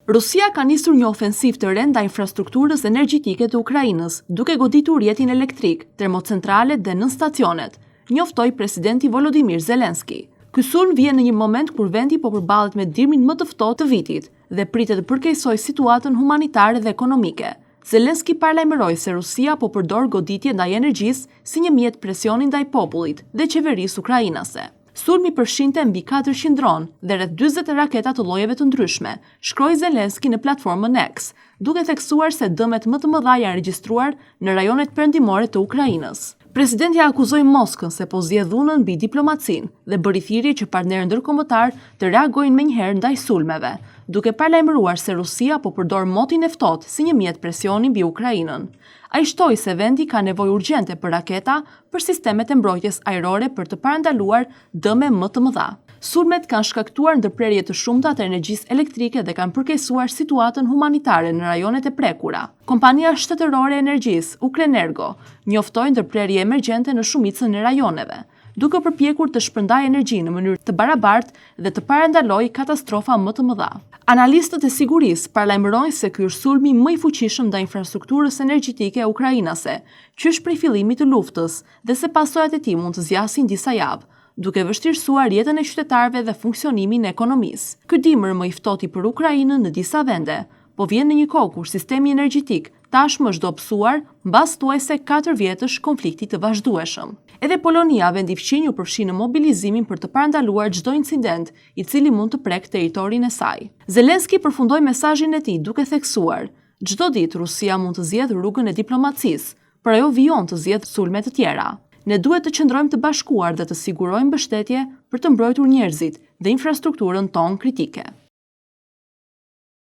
Rusia ka nisur një ofensiv të re ndaj infrastrukturës energjitike të Ukrainës, duke goditur rrjetin elektrik, termocentralet dhe nën stacionet, njoftoi presidenti Volodymyr Zelensky. Ky sulm vjen në një moment kur vendi po përballet me dimrin më të ftohtë të vitit dhe pritet të përkeqësojë situatën humanitare dhe ekonomike. Zelensky paralajmëroi se Rusia po përdor goditje ndaj energjisë si një mjet presioni ndaj popullit dhe qeverisë ukrainase. Sulmi përfshinte mbi 400 dronë dhe rreth 40 raketa të llojeve të ndryshme, shkroi Zelensky në platformën X, duke theksuar se dëmet më të mëdha janë regjistruar në rajonet perëndimore të Ukrainës. Presidenti akuzoi Moskën se po zgjedh dhunën mbi diplomacinë dhe bëri thirrje që partnerët ndërkombëtar të reagojnë menjëherë ndaj sulmeve, duke paralajmëruar se Rusia po përdor motin e ftohtë si një mjet presioni mbi Ukrainën. Ai shtoi se vendi ka nevojë urgjente për raketa për sistemet e mbrojtjes ajrore për të parandaluar dëme më të mëdha. Sulmet kanë shkaktuar ndërprerje të shumta të energjisë elektrike dhe kanë përkeqësuar situatën humanitare në rajonet e prekura. Kompania shtetërore e energjisë, Ukrenergo, njoftoi ndërprerje emergjente në shumicën e rajoneve, duke përpjekur të shpërndajë energji në mënyrë të barabartë dhe të parandalojë katastrofa më të mëdha. Analistët e sigurisë paralajmërojnë se ky është sulmi më i fuqishëm ndaj infrastrukturës energjitike ukrainase, qysh prej fillimit të luftës dhe se pasojat e tij mund të zgjasin disa javë, duke vështirësuar jetën e qytetarëve dhe funksionimin e ekonomisë. Ky dimër më i ftohtë për Ukrainën në disa vende, po vjen në një kohë kur sistemi energjetik tashmë është dobësuar mbas thuajse 4 vjetësh konflikti të vazhdueshëm. Edhe Polonia, vendi i fqinj, u përfshi në mobilizimin për të parandaluar çdo incident i cili mund të prek territorin e saj. Zelensky përfundoi mesazhin e tij duke theksuar: "Çdo ditë Rusia mund të zgjedhë rrugën e diplomacisë, por ajo vijon të zgjedhë sulme të tjera. Ne duhet të qëndrojmë të bashkuar dhe të sigurojmë mbështetje për të mbrojtur njerëzit dhe infrastrukturën tonë kritike."